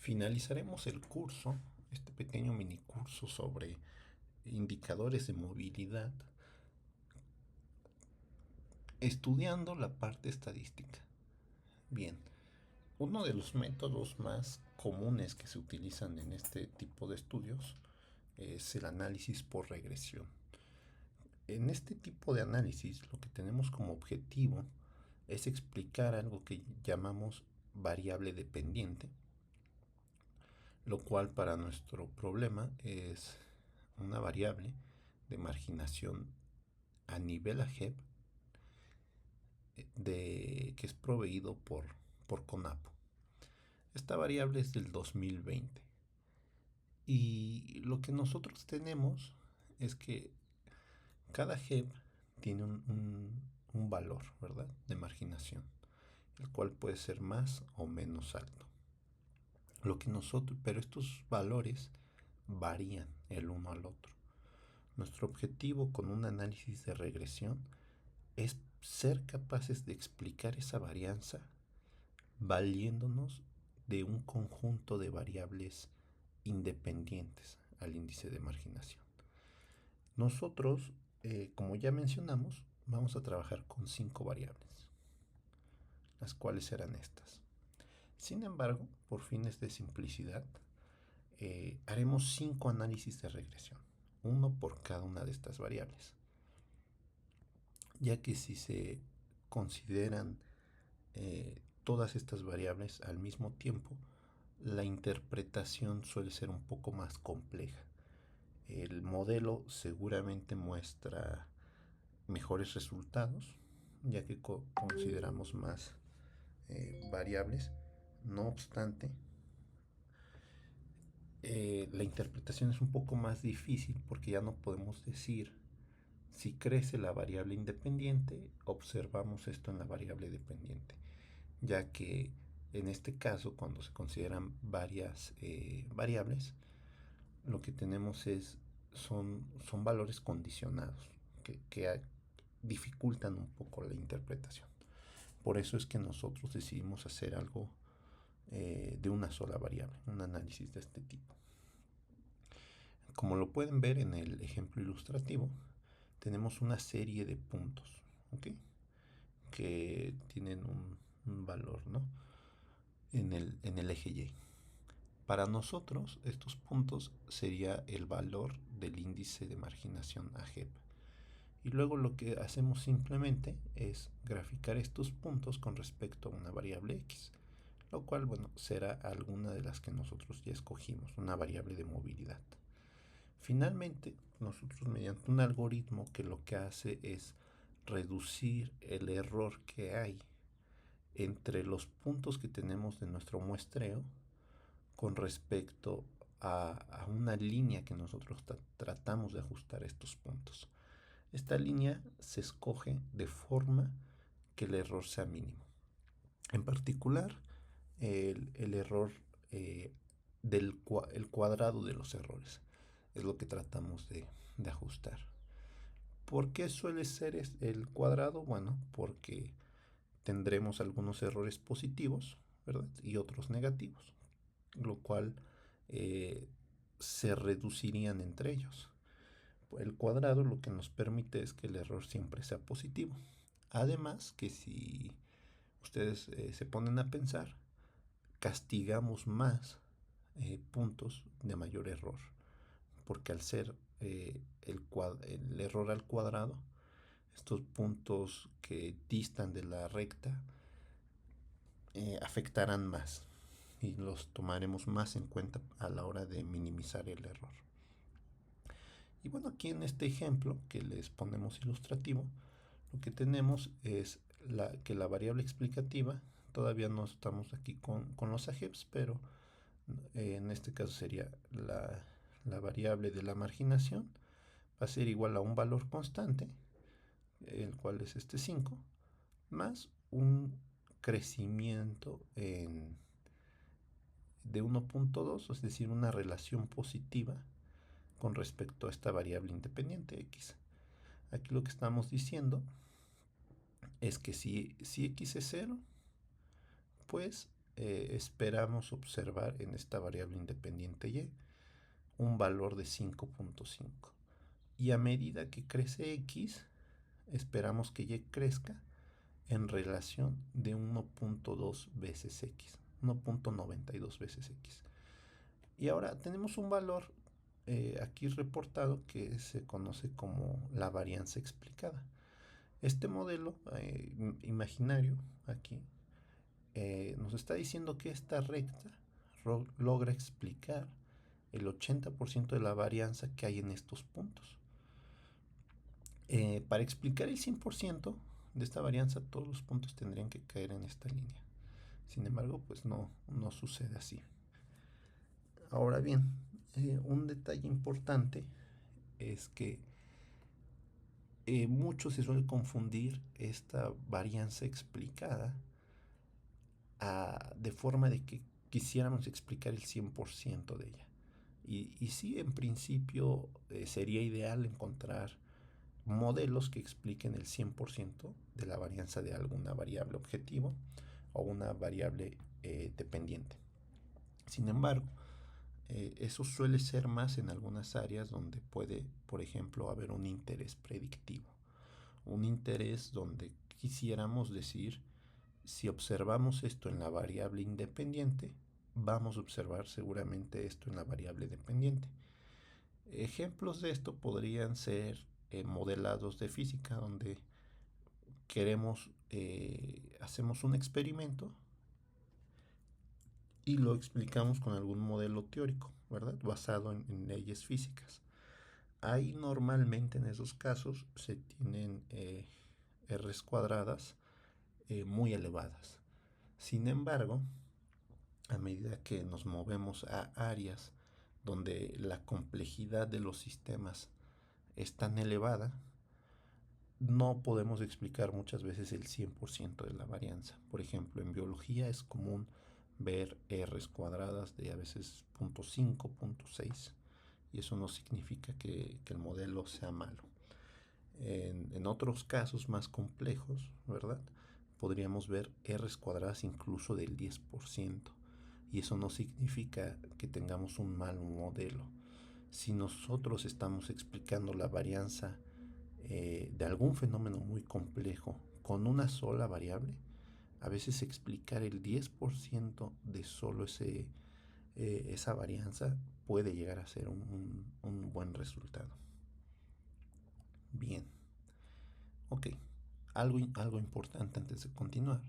Finalizaremos el curso, este pequeño mini curso sobre indicadores de movilidad, estudiando la parte estadística. Bien, uno de los métodos más comunes que se utilizan en este tipo de estudios es el análisis por regresión. En este tipo de análisis lo que tenemos como objetivo es explicar algo que llamamos variable dependiente, lo cual para nuestro problema es una variable de marginación a nivel AGEP que es proveído por CONAPO. Esta variable es del 2020 y lo que nosotros tenemos es que cada AGEP tiene un valor, ¿verdad?, de marginación, el cual puede ser más o menos alto. Pero estos valores varían el uno al otro. Nuestro objetivo con un análisis de regresión es ser capaces de explicar esa varianza valiéndonos de un conjunto de variables independientes al índice de marginación. Nosotros, como ya mencionamos, vamos a trabajar con 5 variables, las cuales serán estas. Sin embargo, por fines de simplicidad, haremos 5 análisis de regresión, uno por cada una de estas variables, ya que si se consideran todas estas variables al mismo tiempo, la interpretación suele ser un poco más compleja. El modelo seguramente muestra mejores resultados, ya que consideramos más variables. No obstante, la interpretación es un poco más difícil porque ya no podemos decir si crece la variable independiente, observamos esto en la variable dependiente, ya que en este caso, cuando se consideran varias variables, lo que tenemos son valores condicionados que dificultan un poco la interpretación. Por eso es que nosotros decidimos hacer algo de una sola variable, un análisis de este tipo. Como lo pueden ver en el ejemplo ilustrativo, tenemos una serie de puntos, ¿ok?, que tienen un valor, ¿no?, en el eje Y. Para nosotros, estos puntos sería el valor del índice de marginación AGEP. Y luego lo que hacemos simplemente es graficar estos puntos con respecto a una variable X, lo cual, bueno, será alguna de las que nosotros ya escogimos, una variable de movilidad. Finalmente, nosotros mediante un algoritmo que lo que hace es reducir el error que hay entre los puntos que tenemos de nuestro muestreo con respecto a una línea que nosotros tratamos de ajustar estos puntos. Esta línea se escoge de forma que el error sea mínimo. En particular, el error el cuadrado de los errores es lo que tratamos de ajustar. ¿Por qué suele ser el cuadrado? Bueno, porque tendremos algunos errores positivos, ¿verdad?, y otros negativos, lo cual se reducirían entre ellos. El cuadrado lo que nos permite es que el error siempre sea positivo. Además, que si ustedes se ponen a pensar, castigamos más puntos de mayor error, porque al ser el error al cuadrado, estos puntos que distan de la recta afectarán más y los tomaremos más en cuenta a la hora de minimizar el error. Y bueno, aquí en este ejemplo que les ponemos ilustrativo, lo que tenemos es que la variable explicativa, todavía no estamos aquí con los AGEPs, pero en este caso sería la variable de la marginación, va a ser igual a un valor constante, el cual es este 5, más un crecimiento de 1.2, es decir, una relación positiva con respecto a esta variable independiente X. Aquí lo que estamos diciendo es que si X es 0, pues esperamos observar en esta variable independiente y un valor de 5.5. Y a medida que crece x, esperamos que y crezca en relación de 1.2 veces x, 1.92 veces x. Y ahora tenemos un valor aquí reportado que se conoce como la varianza explicada. Este modelo imaginario aquí nos está diciendo que esta recta logra explicar el 80% de la varianza que hay en estos puntos. Para explicar el 100% de esta varianza, todos los puntos tendrían que caer en esta línea. Sin embargo, pues no sucede así. Ahora bien, un detalle importante es que mucho se suele confundir esta varianza explicada de forma de que quisiéramos explicar el 100% de ella. Y sí, en principio sería ideal encontrar modelos que expliquen el 100% de la varianza de alguna variable objetivo o una variable dependiente. Sin embargo, eso suele ser más en algunas áreas donde puede, por ejemplo, haber un interés predictivo. Un interés donde quisiéramos decir, si observamos esto en la variable independiente, vamos a observar seguramente esto en la variable dependiente. Ejemplos de esto podrían ser modelados de física, donde hacemos un experimento y lo explicamos con algún modelo teórico, ¿verdad? Basado en leyes físicas. Ahí normalmente en esos casos se tienen R's cuadradas muy elevadas. Sin embargo, a medida que nos movemos a áreas donde la complejidad de los sistemas es tan elevada, no podemos explicar muchas veces el 100% de la varianza. Por ejemplo, en biología es común ver R's cuadradas de a veces 0.5, 0.6, y eso no significa que el modelo sea malo. En otros casos más complejos, ¿verdad? Podríamos ver R's cuadradas incluso del 10%, y eso no significa que tengamos un mal modelo. Si nosotros estamos explicando la varianza de algún fenómeno muy complejo con una sola variable, a veces explicar el 10% de solo esa varianza puede llegar a ser un buen resultado. Bien, ok, algo importante antes de continuar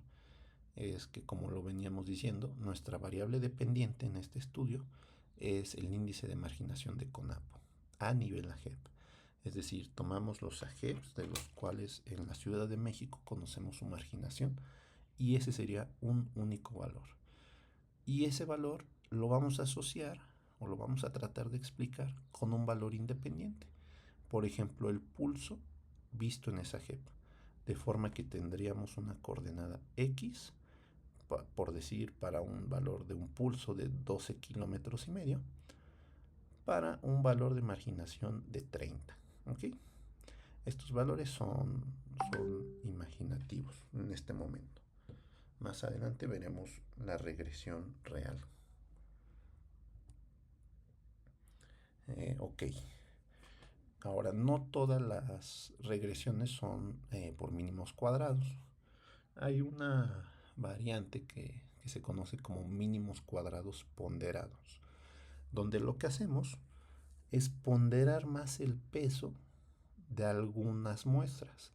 es que, como lo veníamos diciendo, nuestra variable dependiente en este estudio es el índice de marginación de CONAPO a nivel AGEP. Es decir, tomamos los AGEPs de los cuales en la Ciudad de México conocemos su marginación, y ese sería un único valor. Y ese valor lo vamos a asociar o lo vamos a tratar de explicar con un valor independiente. Por ejemplo, el pulso visto en esa AGEP, de forma que tendríamos una coordenada X, por decir, para un valor de un pulso de 12 kilómetros y medio, para un valor de marginación de 30. ¿Ok? Estos valores son imaginativos en este momento. Más adelante veremos la regresión real. Ok. Ahora, no todas las regresiones son por mínimos cuadrados. Hay una variante que se conoce como mínimos cuadrados ponderados, donde lo que hacemos es ponderar más el peso de algunas muestras.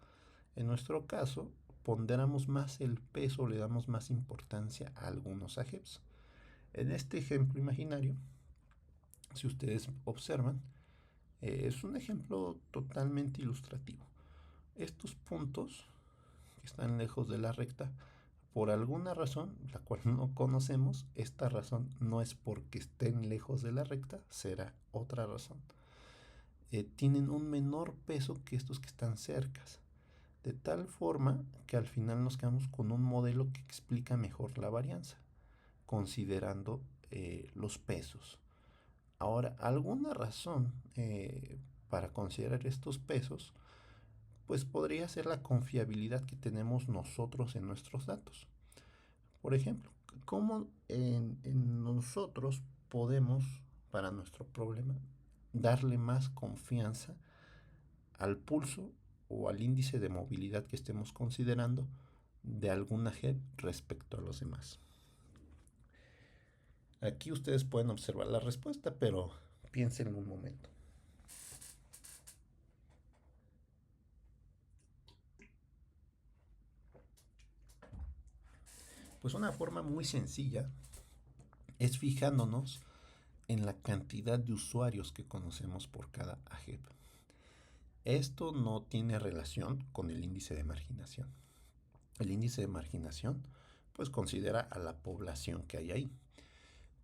En nuestro caso, ponderamos más el peso, le damos más importancia a algunos AGEPs. En este ejemplo imaginario, si ustedes observan, es un ejemplo totalmente ilustrativo. Estos puntos que están lejos de la recta, por alguna razón, la cual no conocemos, esta razón no es porque estén lejos de la recta, será otra razón. Tienen un menor peso que estos que están cercas, de tal forma que al final nos quedamos con un modelo que explica mejor la varianza, considerando los pesos. Ahora, alguna razón para considerar estos pesos, pues podría ser la confiabilidad que tenemos nosotros en nuestros datos. Por ejemplo, ¿Cómo en nosotros podemos, para nuestro problema, darle más confianza al pulso o al índice de movilidad que estemos considerando de alguna JEP respecto a los demás? Aquí ustedes pueden observar la respuesta, pero piensen un momento. Pues una forma muy sencilla es fijándonos en la cantidad de usuarios que conocemos por cada AGEP. Esto no tiene relación con el índice de marginación. El índice de marginación pues considera a la población que hay ahí.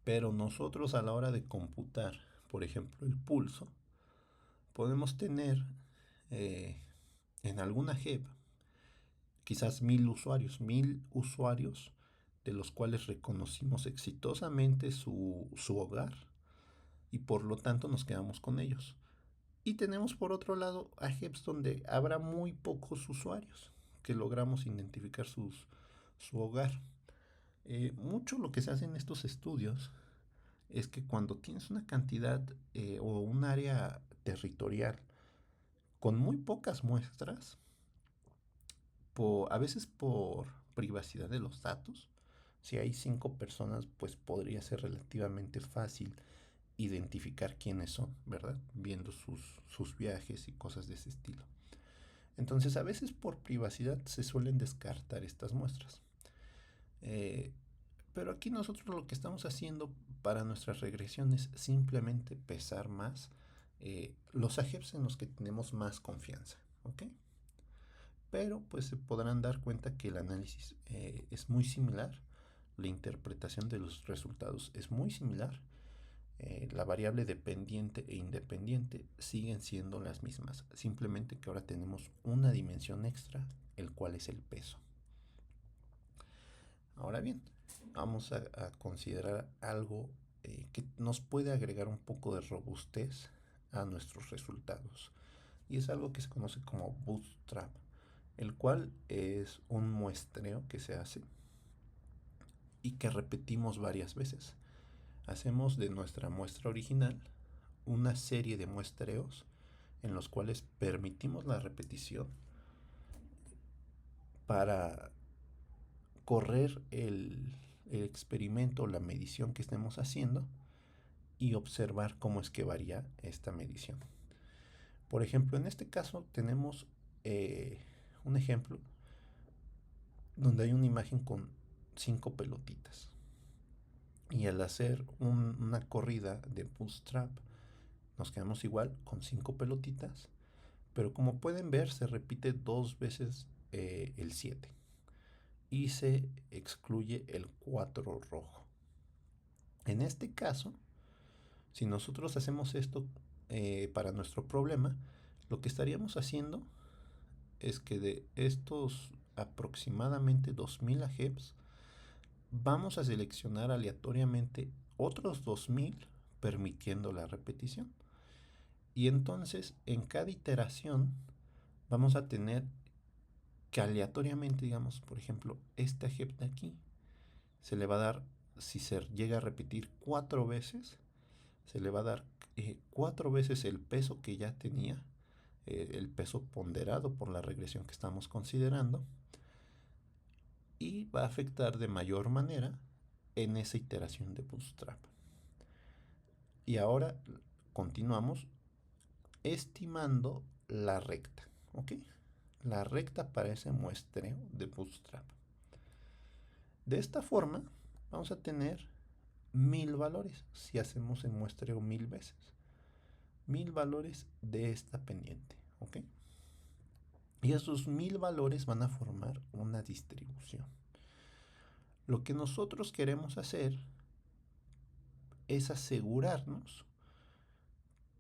Pero nosotros a la hora de computar, por ejemplo, el pulso, podemos tener en alguna JEP quizás 1000 usuarios de los cuales reconocimos exitosamente su hogar y por lo tanto nos quedamos con ellos. Y tenemos por otro lado a JEPs donde habrá muy pocos usuarios que logramos identificar su hogar. Mucho lo que se hace en estos estudios es que cuando tienes una cantidad o un área territorial con muy pocas muestras, a veces por privacidad de los datos, si hay 5 personas, pues podría ser relativamente fácil identificar quiénes son, ¿verdad? Viendo sus viajes y cosas de ese estilo. Entonces, a veces por privacidad se suelen descartar estas muestras. Pero aquí nosotros lo que estamos haciendo para nuestras regresiones es simplemente pesar más los AGEPs en los que tenemos más confianza, ¿ok? Pero pues se podrán dar cuenta que el análisis es muy similar, la interpretación de los resultados es muy similar, la variable dependiente e independiente siguen siendo las mismas, simplemente que ahora tenemos una dimensión extra, el cual es el peso. Ahora bien, vamos a considerar algo que nos puede agregar un poco de robustez a nuestros resultados. Y es algo que se conoce como bootstrap, el cual es un muestreo que se hace y que repetimos varias veces. Hacemos de nuestra muestra original una serie de muestreos en los cuales permitimos la repetición para correr el experimento, la medición que estemos haciendo y observar cómo es que varía esta medición. Por ejemplo, en este caso tenemos un ejemplo donde hay una imagen con 5 pelotitas. Y al hacer una corrida de bootstrap, nos quedamos igual con 5 pelotitas. Pero como pueden ver, se repite 2 veces el 7. Y se excluye el 4 rojo. En este caso, si nosotros hacemos esto para nuestro problema, lo que estaríamos haciendo es que de estos aproximadamente 2000 AGEPs, vamos a seleccionar aleatoriamente otros 2000 permitiendo la repetición. Y entonces en cada iteración vamos a tener que aleatoriamente, digamos, por ejemplo, este AGEP de aquí se le va a dar, si se llega a repetir 4 veces, se le va a dar 4 veces el peso que ya tenía, el peso ponderado por la regresión que estamos considerando, y va a afectar de mayor manera en esa iteración de bootstrap. Y ahora continuamos estimando la recta, ¿ok? La recta para ese muestreo de bootstrap. De esta forma vamos a tener 1000 valores si hacemos el muestreo 1000 veces. 1000 valores de esta pendiente, ¿ok? Y esos 1000 valores van a formar una distribución. Lo que nosotros queremos hacer es asegurarnos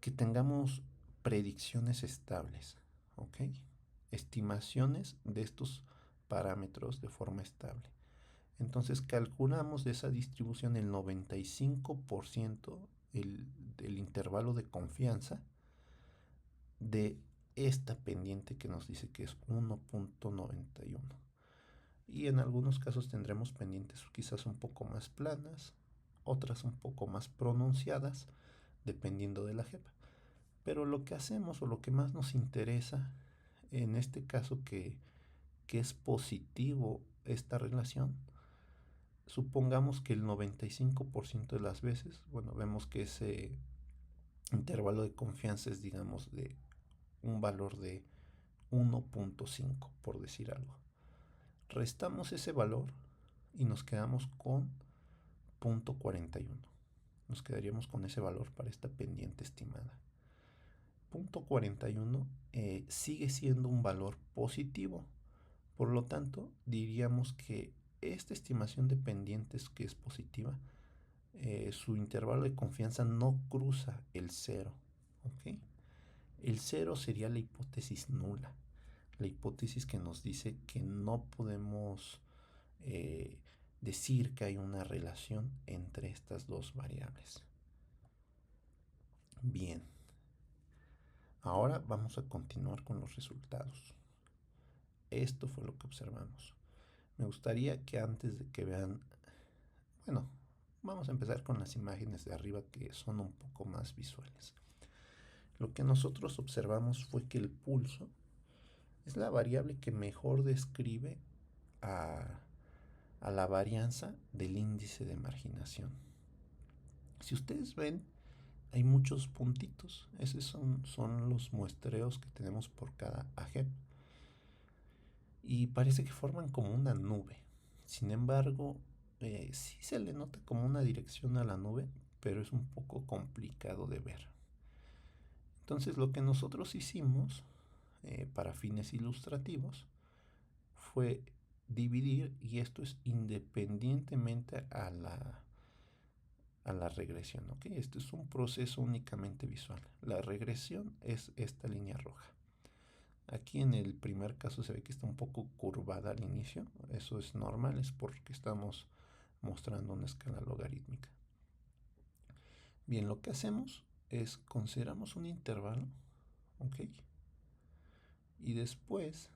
que tengamos predicciones estables, ¿ok? Estimaciones de estos parámetros de forma estable. Entonces calculamos de esa distribución el 95% del intervalo de confianza de esta pendiente que nos dice que es 1.91. y en algunos casos tendremos pendientes quizás un poco más planas, otras un poco más pronunciadas, dependiendo de la JEPA. Pero lo que hacemos o lo que más nos interesa en este caso que es positivo esta relación, supongamos que el 95% de las veces, bueno, vemos que ese intervalo de confianza es, digamos, de un valor de 1.5, por decir algo. Restamos ese valor y nos quedamos con 0.41. Nos quedaríamos con ese valor para esta pendiente estimada. 0.41 sigue siendo un valor positivo. Por lo tanto, diríamos que esta estimación de pendientes que es positiva, su intervalo de confianza no cruza el cero. ¿Ok? El cero sería la hipótesis nula, la hipótesis que nos dice que no podemos decir que hay una relación entre estas dos variables. Bien, ahora vamos a continuar con los resultados. Esto fue lo que observamos. Me gustaría que antes de que vean, bueno, vamos a empezar con las imágenes de arriba que son un poco más visuales. Lo que nosotros observamos fue que el pulso es la variable que mejor describe a, a la varianza del índice de marginación. Si ustedes ven, hay muchos puntitos. Esos son los muestreos que tenemos por cada AGEP. Y parece que forman como una nube. Sin embargo, sí se le nota como una dirección a la nube, pero es un poco complicado de ver. Entonces lo que nosotros hicimos para fines ilustrativos fue dividir, y esto es independientemente a la regresión. ¿Ok? Esto es un proceso únicamente visual. La regresión es esta línea roja. Aquí en el primer caso se ve que está un poco curvada al inicio. Eso es normal, es porque estamos mostrando una escala logarítmica. Bien, lo que hacemos es consideramos un intervalo, ¿ok? Y después,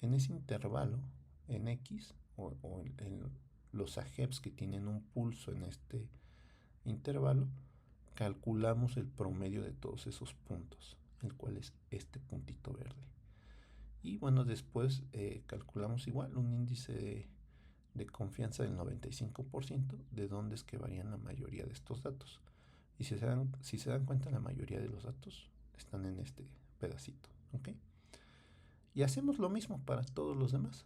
en ese intervalo, en X, o en los AGEPs que tienen un pulso en este intervalo, calculamos el promedio de todos esos puntos, el cual es este puntito verde. Y bueno, después calculamos igual un índice de confianza del 95%, de dónde es que varían la mayoría de estos datos. Y si se dan cuenta, la mayoría de los datos están en este pedacito. ¿Ok? Y hacemos lo mismo para todos los demás.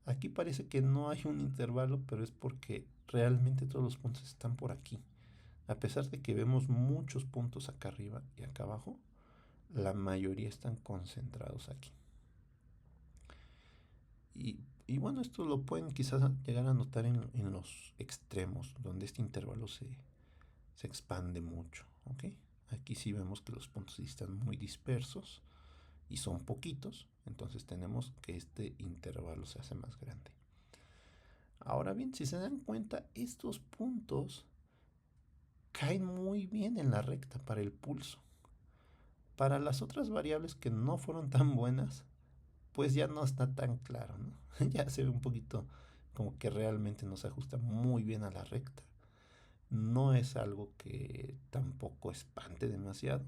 Aquí parece que no hay un intervalo, pero es porque realmente todos los puntos están por aquí. A pesar de que vemos muchos puntos acá arriba y acá abajo, la mayoría están concentrados aquí. Y bueno, esto lo pueden quizás llegar a notar en los extremos, donde este intervalo se expande mucho. ¿Ok? Aquí sí vemos que los puntos están muy dispersos y son poquitos, entonces tenemos que este intervalo se hace más grande. Ahora bien, si se dan cuenta, estos puntos caen muy bien en la recta para el pulso. Para las otras variables que no fueron tan buenas, pues ya no está tan claro, ¿no? Ya se ve un poquito como que realmente no se ajusta muy bien a la recta. No es algo que tampoco espante demasiado,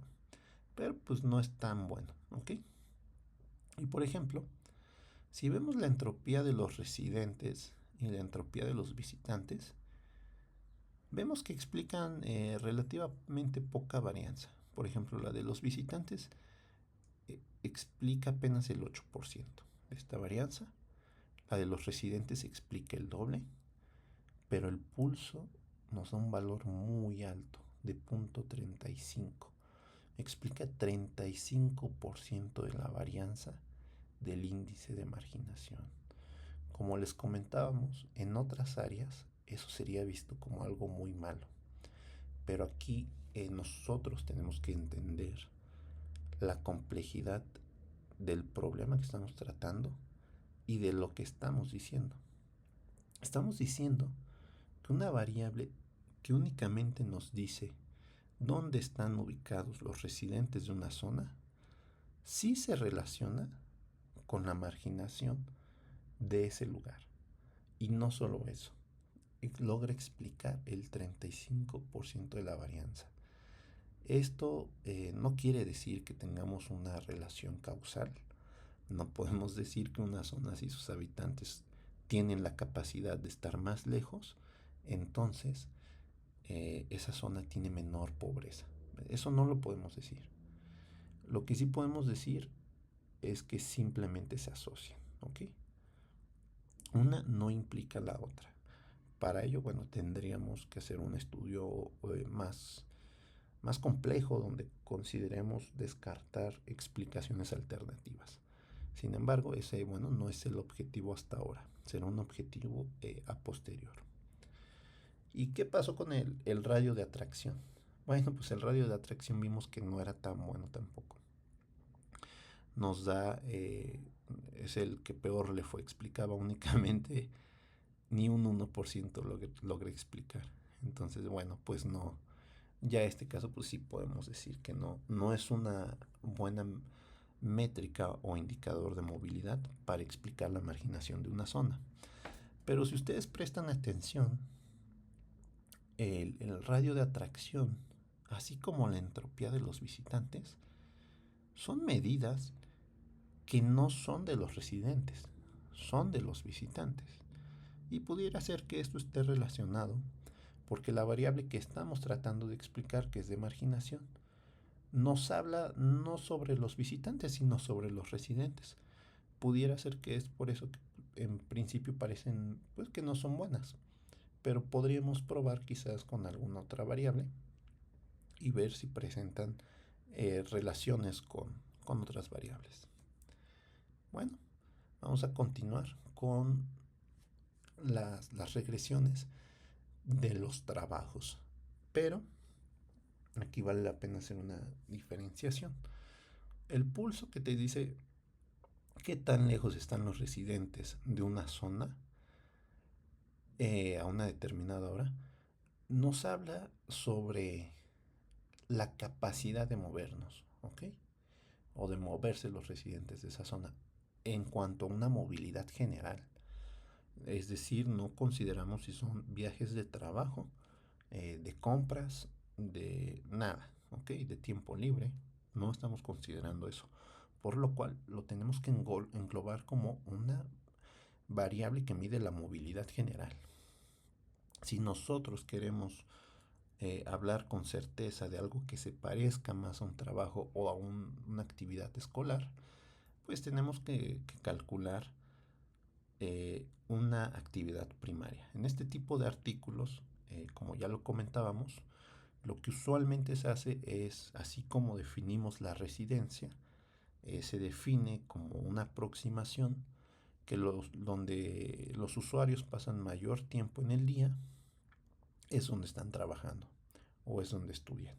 pero pues no es tan bueno, ¿ok? Y por ejemplo, si vemos la entropía de los residentes y la entropía de los visitantes, vemos que explican relativamente poca varianza. Por ejemplo, la de los visitantes explica apenas el 8% de esta varianza. La de los residentes explica el doble, pero el pulso nos da un valor muy alto de 0.35. Explica 35% de la varianza del índice de marginación. Como les comentábamos, en otras áreas eso sería visto como algo muy malo. Pero aquí nosotros tenemos que entender la complejidad del problema que estamos tratando y de lo que estamos diciendo. Estamos diciendo que una variable que únicamente nos dice dónde están ubicados los residentes de una zona sí se relaciona con la marginación de ese lugar. Y no solo eso, logra explicar el 35% de la varianza. Esto no quiere decir que tengamos una relación causal. No podemos decir que unas zonas y sus habitantes tienen la capacidad de estar más lejos, entonces esa zona tiene menor pobreza. Eso no lo podemos decir. Lo que sí podemos decir es que simplemente se asocian, ¿ok? Una no implica la otra. Para ello, bueno, tendríamos que hacer un estudio más complejo donde consideremos descartar explicaciones alternativas. Sin embargo, ese, bueno, no es el objetivo hasta ahora. Será un objetivo a posterior. ¿Y qué pasó con el radio de atracción? Bueno, pues el radio de atracción vimos que no era tan bueno tampoco. Nos da, es el que peor le fue, explicaba únicamente ni un 1% logré explicar. Entonces, bueno, pues no, ya en este caso pues sí podemos decir que no es una buena métrica o indicador de movilidad para explicar la marginación de una zona. Pero si ustedes prestan atención, el radio de atracción, así como la entropía de los visitantes, son medidas que no son de los residentes, son de los visitantes. Y pudiera ser que esto esté relacionado porque la variable que estamos tratando de explicar, que es de marginación, nos habla no sobre los visitantes, sino sobre los residentes. Pudiera ser que es por eso que en principio parecen pues que no son buenas, pero podríamos probar quizás con alguna otra variable y ver si presentan relaciones con otras variables. Bueno, vamos a continuar con las regresiones de los trabajos, pero aquí vale la pena hacer una diferenciación. El pulso que te dice qué tan lejos están los residentes de una zona a una determinada hora, nos habla sobre la capacidad de movernos, ¿ok? O de moverse los residentes de esa zona en cuanto a una movilidad general. Es decir, no consideramos si son viajes de trabajo, de compras, de nada, ¿ok? De tiempo libre. No estamos considerando eso. Por lo cual lo tenemos que englobar como una variable que mide la movilidad general. Si nosotros queremos hablar con certeza de algo que se parezca más a un trabajo o a una actividad escolar, pues tenemos que calcular una actividad primaria. En este tipo de artículos, como ya lo comentábamos, lo que usualmente se hace es, así como definimos la residencia, se define como una aproximación donde los usuarios pasan mayor tiempo en el día, es donde están trabajando o es donde estudian.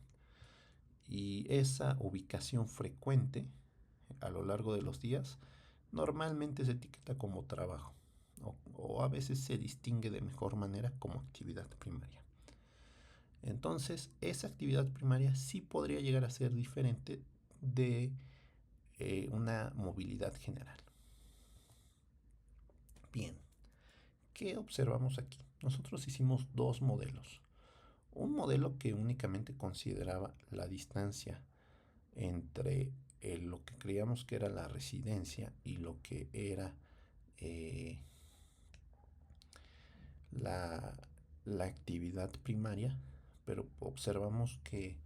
Y esa ubicación frecuente a lo largo de los días normalmente se etiqueta como trabajo o a veces se distingue de mejor manera como actividad primaria. Entonces, esa actividad primaria sí podría llegar a ser diferente de una movilidad general. Bien, ¿qué observamos aquí? Nosotros hicimos dos modelos. Un modelo que únicamente consideraba la distancia entre lo que creíamos que era la residencia y lo que era eh, la, la actividad primaria, pero observamos que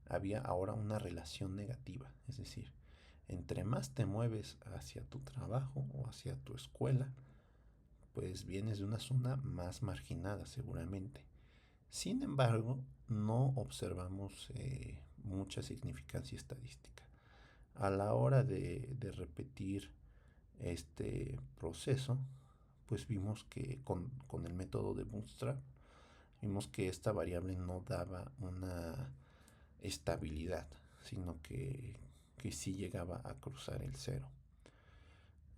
había ahora una relación negativa, es decir, entre más te mueves hacia tu trabajo o hacia tu escuela, pues vienes de una zona más marginada seguramente. Sin embargo, no observamos mucha significancia estadística. A la hora de repetir este proceso, pues vimos que con el método de Bootstrap, vimos que esta variable no daba una estabilidad, sino que sí llegaba a cruzar el cero.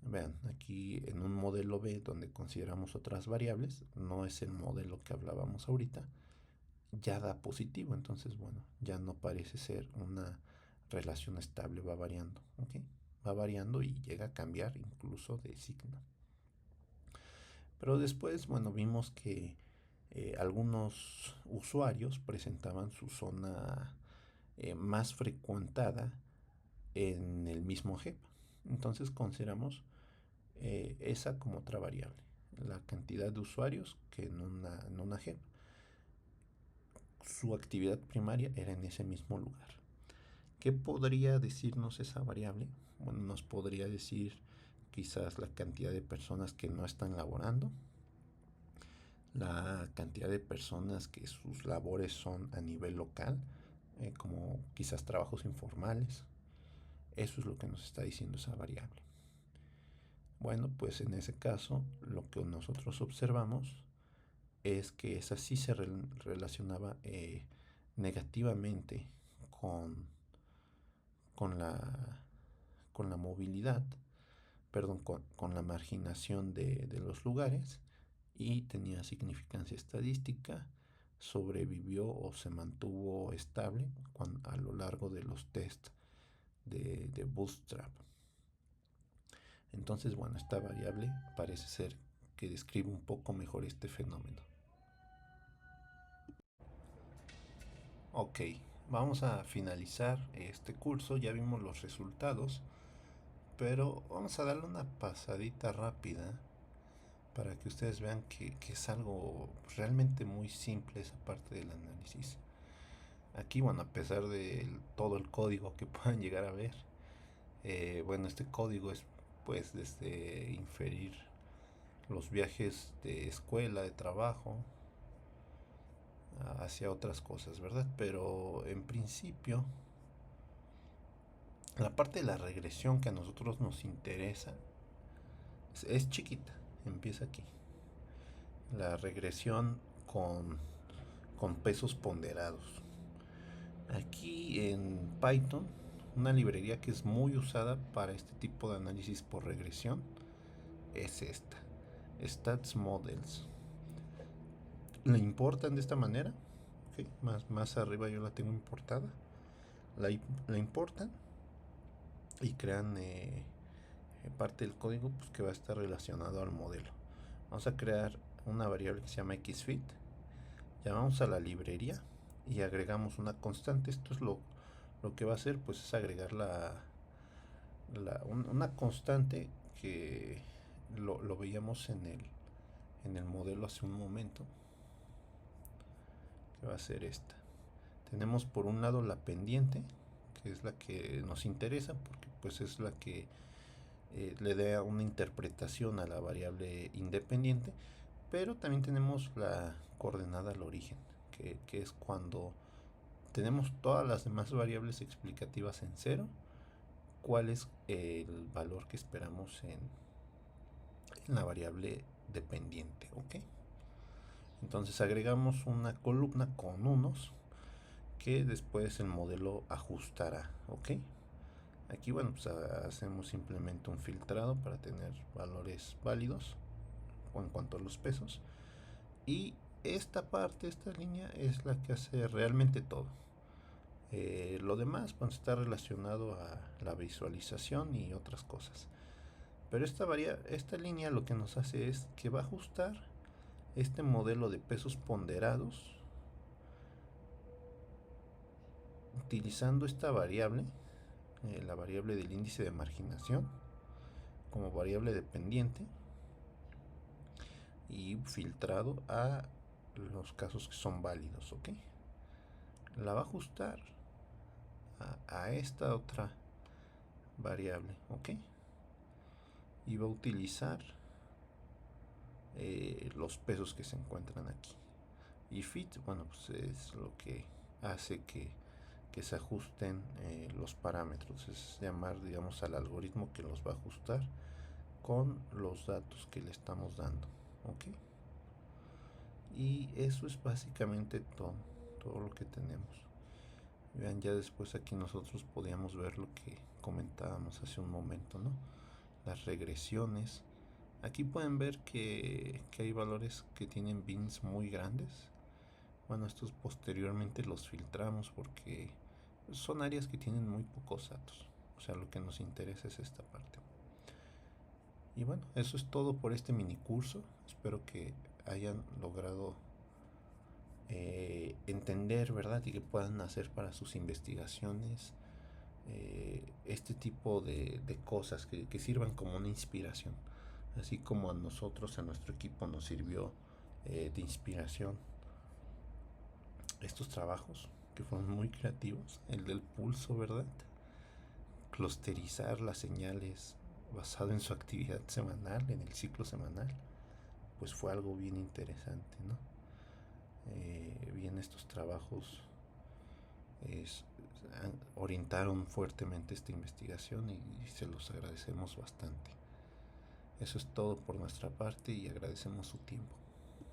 Vean, aquí en un modelo B donde consideramos otras variables, no es el modelo que hablábamos ahorita, ya da positivo, entonces bueno, ya no parece ser una relación estable, va variando, ¿ok? Va variando y llega a cambiar incluso de signo. Pero después, bueno, vimos que algunos usuarios presentaban su zona más frecuentada en el mismo GEP. Entonces consideramos esa como otra variable, la cantidad de usuarios que en una GEP su actividad primaria era en ese mismo lugar. ¿Qué podría decirnos esa variable? Bueno, nos podría decir quizás la cantidad de personas que no están laborando, la cantidad de personas que sus labores son a nivel local, como quizás trabajos informales. Eso es lo que nos está diciendo esa variable. Bueno, pues en ese caso lo que nosotros observamos es que esa sí se relacionaba negativamente con, con, la, con la movilidad, perdón, con la marginación de los lugares, y tenía significancia estadística, sobrevivió o se mantuvo estable a lo largo de los test de Bootstrap. Entonces, bueno, esta variable parece ser que describe un poco mejor este fenómeno. Ok, vamos a finalizar este curso, ya vimos los resultados, pero vamos a darle una pasadita rápida para que ustedes vean que es algo realmente muy simple esa parte del análisis. Aquí, bueno, a pesar de todo el código que puedan llegar a ver, bueno, este código es pues desde inferir los viajes de escuela, de trabajo, hacia otras cosas, ¿verdad? Pero en principio, la parte de la regresión que a nosotros nos interesa es chiquita, empieza aquí. La regresión con pesos ponderados. Aquí en Python, una librería que es muy usada para este tipo de análisis por regresión es esta, Stats Models. La importan de esta manera, ¿okay? Más arriba yo la tengo importada. La importan y crean parte del código pues, que va a estar relacionado al modelo. Vamos a crear una variable que se llama xfit. Llamamos a la librería y agregamos una constante. Esto es lo que va a hacer, pues es agregar una constante que lo veíamos en el modelo hace un momento, que va a ser esta. Tenemos por un lado la pendiente, que es la que nos interesa, porque pues es la que le da una interpretación a la variable independiente, pero también tenemos la coordenada al origen, que es cuando tenemos todas las demás variables explicativas en cero, cuál es el valor que esperamos en la variable dependiente, ¿ok? Entonces agregamos una columna con unos que después el modelo ajustará, ¿ok? Aquí, bueno, pues hacemos simplemente un filtrado para tener valores válidos en cuanto a los pesos. Y esta parte, esta línea, es la que hace realmente todo. Lo demás pues, está relacionado a la visualización y otras cosas. Pero esta línea lo que nos hace es que va a ajustar este modelo de pesos ponderados utilizando esta variable, la variable del índice de marginación, como variable dependiente y filtrado a los casos que son válidos, ¿ok? La va a ajustar a esta otra variable, ¿ok? Y va a utilizar los pesos que se encuentran aquí. Y fit, bueno, pues es lo que hace que se ajusten los parámetros, es llamar, digamos, al algoritmo que los va a ajustar con los datos que le estamos dando, ¿ok? Y eso es básicamente todo lo que tenemos. Vean, ya después aquí nosotros podíamos ver lo que comentábamos hace un momento, ¿no? Las regresiones. Aquí pueden ver que hay valores que tienen bins muy grandes. Bueno, estos posteriormente los filtramos porque son áreas que tienen muy pocos datos. O sea, lo que nos interesa es esta parte. Y bueno, eso es todo por este mini curso. Espero que hayan logrado entender, ¿verdad? Y que puedan hacer para sus investigaciones este tipo de cosas que sirvan como una inspiración. Así como a nosotros, a nuestro equipo nos sirvió de inspiración estos trabajos que fueron muy creativos. El del pulso, ¿verdad? Clusterizar las señales basado en su actividad semanal, en el ciclo semanal, pues fue algo bien interesante, ¿no? Bien, estos trabajos es, orientaron fuertemente esta investigación y se los agradecemos bastante. Eso es todo por nuestra parte y agradecemos su tiempo.